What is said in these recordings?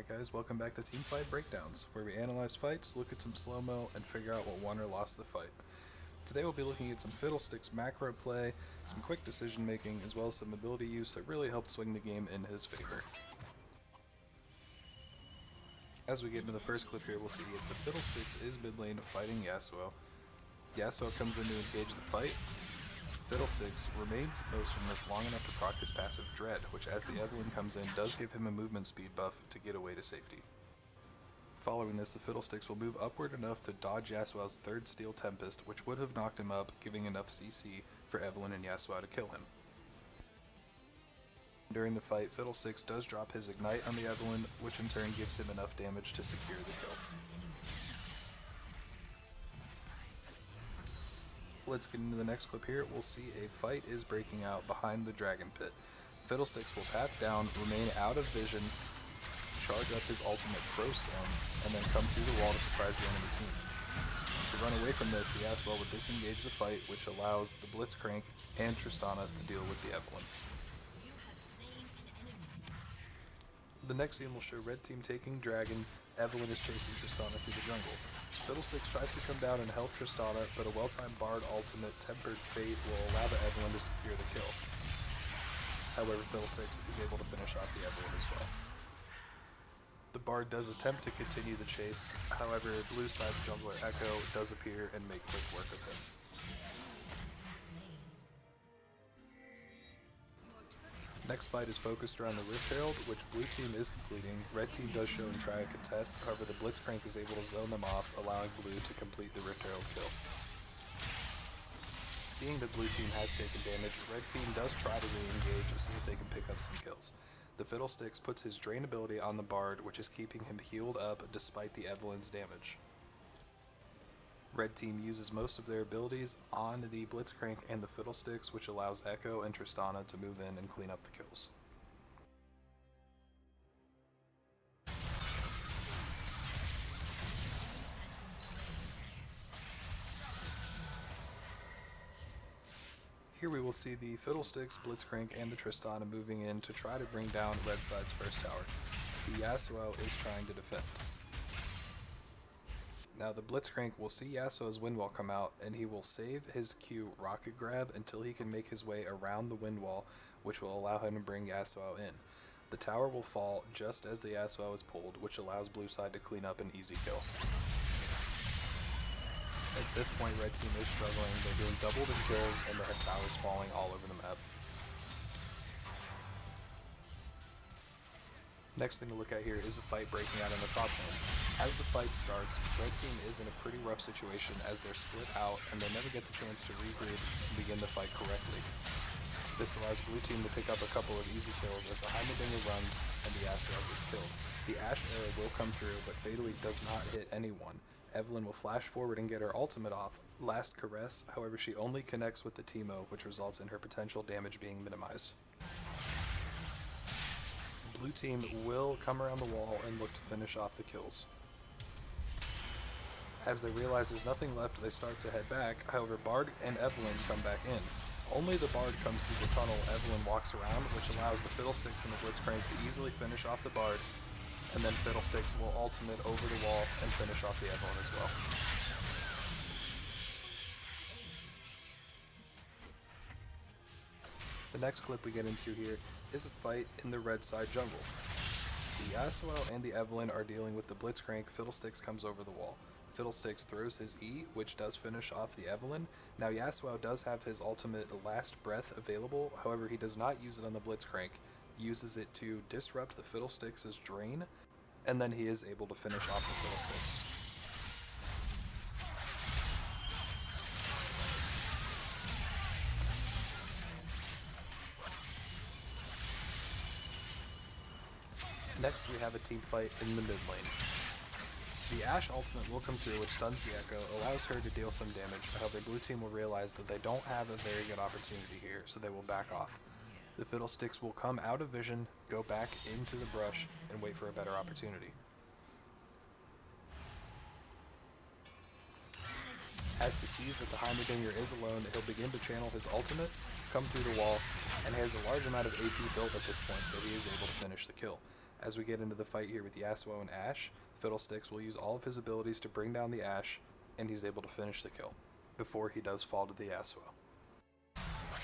Alright guys, welcome back to Teamfight Breakdowns, where we analyze fights, look at some slow-mo, and figure out what won or lost the fight. Today we'll be looking at some Fiddlesticks macro play, some quick decision making, as well as some ability use that really helped swing the game in his favor. As we get into the first clip here, we'll see that the Fiddlesticks is mid lane fighting Yasuo. Yasuo comes in to engage the fight. Fiddlesticks remains motionless long enough to proc his passive Dread, which as the Evelynn comes in does give him a movement speed buff to get away to safety. Following this, the Fiddlesticks will move upward enough to dodge Yasuo's third Steel Tempest, which would have knocked him up, giving enough CC for Evelynn and Yasuo to kill him. During the fight, Fiddlesticks does drop his Ignite on the Evelynn, which in turn gives him enough damage to secure the kill. Let's get into the next clip here. We'll see a fight is breaking out behind the Dragon Pit. Fiddlesticks will path down, remain out of vision, charge up his ultimate Crow Stone, and then come through the wall to surprise the enemy team. To run away from this, the Yasuo will disengage the fight, which allows the Blitzcrank and Tristana to deal with the Evelynn. The next scene will show Red Team taking Dragon. Evelynn is chasing Tristana through the jungle. Fiddlesticks tries to come down and help Tristana, but a well-timed Bard ultimate Tempered Fate will allow the Evelynn to secure the kill. However, Fiddlesticks is able to finish off the Evelynn as well. The Bard does attempt to continue the chase, however, blue side's jungler Echo does appear and make quick work of him. Next fight is focused around the Rift Herald, which blue team is completing. Red team does show and try a contest, however the Blitzcrank is able to zone them off, allowing blue to complete the Rift Herald kill. Seeing that blue team has taken damage, red team does try to re-engage to see if they can pick up some kills. The Fiddlesticks puts his Drain ability on the Bard, which is keeping him healed up despite the Evelynn's damage. Red team uses most of their abilities on the Blitzcrank and the Fiddlesticks, which allows Echo and Tristana to move in and clean up the kills. Here we will see the Fiddlesticks, Blitzcrank, and the Tristana moving in to try to bring down red side's first tower. The Yasuo is trying to defend. Now the Blitzcrank will see Yasuo's wind wall come out, and he will save his Q Rocket Grab until he can make his way around the wind wall, which will allow him to bring Yasuo in. The tower will fall just as the Yasuo is pulled, which allows blue side to clean up an easy kill. At this point, red team is struggling. They're doing double the kills, and they have towers falling all over the map. Next thing to look at here is a fight breaking out in the top lane. As the fight starts, red team is in a pretty rough situation as they're split out and they never get the chance to regroup and begin the fight correctly. This allows blue team to pick up a couple of easy kills as the Heimerdinger runs and the Yasuo gets killed. The Ashe arrow will come through, but fatally does not hit anyone. Evelynn will flash forward and get her ultimate off, Last Caress, however she only connects with the Teemo, which results in her potential damage being minimized. Blue team will come around the wall and look to finish off the kills. As they realize there's nothing left, they start to head back, however Bard and Evelynn come back in. Only the Bard comes through the tunnel, Evelynn walks around, which allows the Fiddlesticks and the Blitzcrank to easily finish off the Bard, and then Fiddlesticks will ultimate over the wall and finish off the Evelynn as well. The next clip we get into here is a fight in the red side jungle. The Yasuo and the Evelynn are dealing with the Blitzcrank. Fiddlesticks comes over the wall. Fiddlesticks throws his E, which does finish off the Evelynn. Now Yasuo does have his ultimate Last Breath available, however he does not use it on the Blitzcrank. He uses it to disrupt the Fiddlesticks' Drain, and then he is able to finish off the Fiddlesticks. Next we have a team fight in the mid lane. The Ashe ultimate will come through, which stuns the Echo, allows her to deal some damage, however blue team will realize that they don't have a very good opportunity here, so they will back off. The Fiddlesticks will come out of vision, go back into the brush, and wait for a better opportunity. As he sees that the Heimerdinger is alone, he'll begin to channel his ultimate, come through the wall, and has a large amount of AP built at this point, so he is able to finish the kill. As we get into the fight here with Yasuo and Ashe, Fiddlesticks will use all of his abilities to bring down the Ashe, and he's able to finish the kill before he does fall to the Yasuo.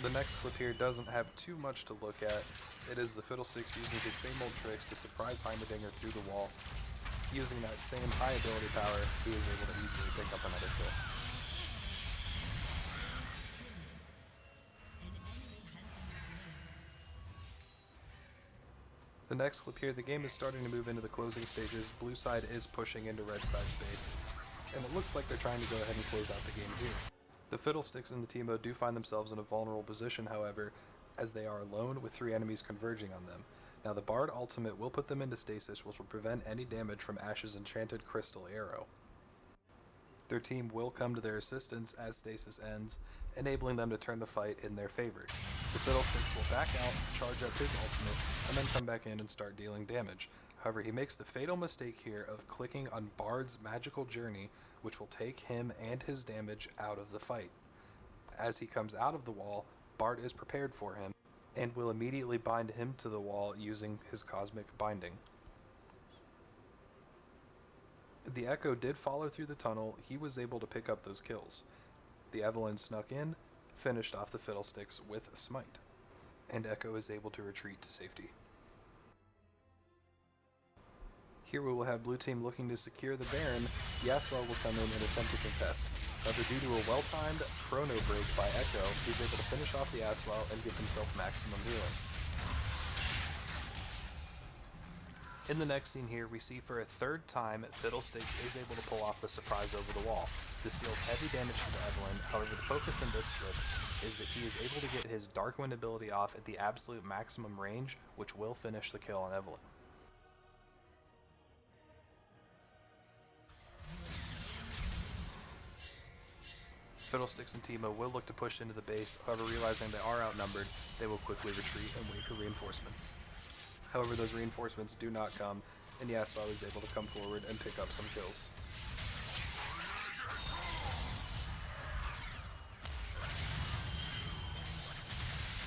The next clip here doesn't have too much to look at. It is the Fiddlesticks using his same old tricks to surprise Heimerdinger through the wall. Using that same high ability power, he is able to easily pick up another kill. The next clip here, the game is starting to move into the closing stages. Blue side is pushing into red side space, and it looks like they're trying to go ahead and close out the game here. The Fiddlesticks in the team mode do find themselves in a vulnerable position, however, as they are alone with 3 enemies converging on them. Now the Bard ultimate will put them into stasis, which will prevent any damage from Ashe's enchanted crystal arrow. Their team will come to their assistance as stasis ends, enabling them to turn the fight in their favor. The Fiddlesticks will back out, charge up his ultimate, and then come back in and start dealing damage. However, he makes the fatal mistake here of clicking on Bard's magical journey, which will take him and his damage out of the fight. As he comes out of the wall, Bard is prepared for him, and will immediately bind him to the wall using his cosmic binding. The Echo did follow through the tunnel. He was able to pick up those kills. The Evelynn snuck in, finished off the Fiddlesticks with a smite, and Echo is able to retreat to safety. Here we will have blue team looking to secure the Baron. Yasuo will come in and attempt to contest. However, due to a well-timed chrono break by Echo, he's able to finish off the Yasuo and give himself maximum healing. In the next scene here, we see for a third time, Fiddlesticks is able to pull off the surprise over the wall. This deals heavy damage to the Evelynn. However, the focus in this clip is that he is able to get his Dark Wind ability off at the absolute maximum range, which will finish the kill on Evelynn. Fiddlesticks and Teemo will look to push into the base, however realizing they are outnumbered, they will quickly retreat and wait for reinforcements. However, those reinforcements do not come, and Yasuo is able to come forward and pick up some kills.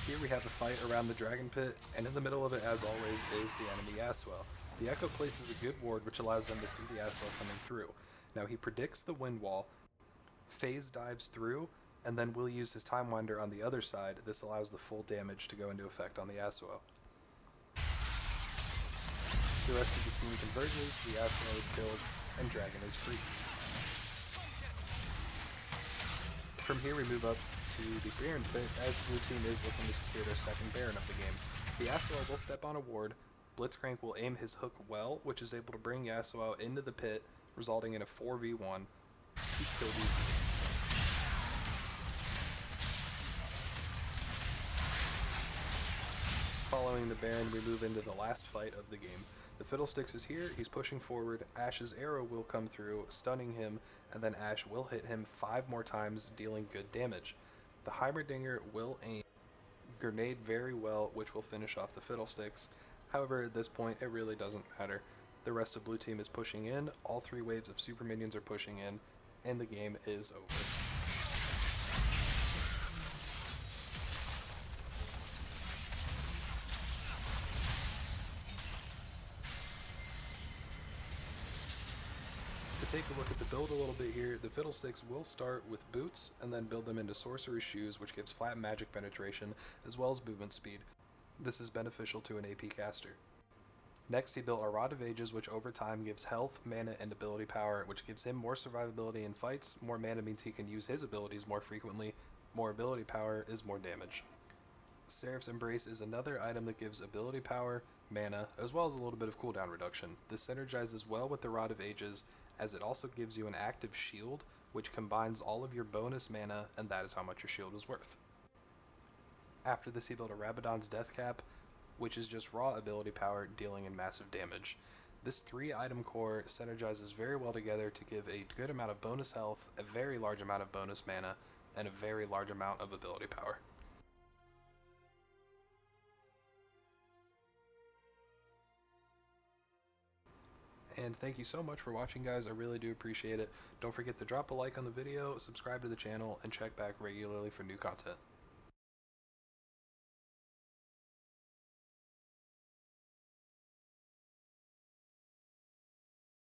Here we have a fight around the Dragon Pit, and in the middle of it, as always, is the enemy Yasuo. The Echo places a good ward, which allows them to see the Yasuo coming through. Now he predicts the wind wall, phase dives through, and then will use his Time Winder on the other side. This allows the full damage to go into effect on the Yasuo. The rest of the team converges, the Yasuo is killed, and Dragon is free. From here we move up to the Baron Pit, as blue team is looking to secure their second Baron of the game. The Yasuo will step on a ward, Blitzcrank will aim his hook well, which is able to bring Yasuo into the pit, resulting in a 4v1. He's killed easily. Following the Baron, we move into the last fight of the game. The Fiddlesticks is here, he's pushing forward, Ashe's arrow will come through, stunning him, and then Ashe will hit him 5 more times, dealing good damage. The Heimerdinger will aim grenade very well, which will finish off the Fiddlesticks. However, at this point, it really doesn't matter. The rest of blue team is pushing in, all 3 waves of super minions are pushing in, and the game is over. To take a look at the build a little bit here, the Fiddlesticks will start with boots and then build them into sorcery shoes, which gives flat magic penetration as well as movement speed. This is beneficial to an AP caster. Next, he built a Rod of Ages, which over time gives health, mana, and ability power, which gives him more survivability in fights. More mana means he can use his abilities more frequently. More ability power is more damage. Seraph's Embrace is another item that gives ability power, mana, as well as a little bit of cooldown reduction. This synergizes well with the Rod of Ages, as it also gives you an active shield, which combines all of your bonus mana, and that is how much your shield is worth. After this, he built a Rabadon's Death Cap, which is just raw ability power, dealing in massive damage. This 3-item core synergizes very well together to give a good amount of bonus health, a very large amount of bonus mana, and a very large amount of ability power. And thank you so much for watching, guys. I really do appreciate it. Don't forget to drop a like on the video, subscribe to the channel, and check back regularly for new content.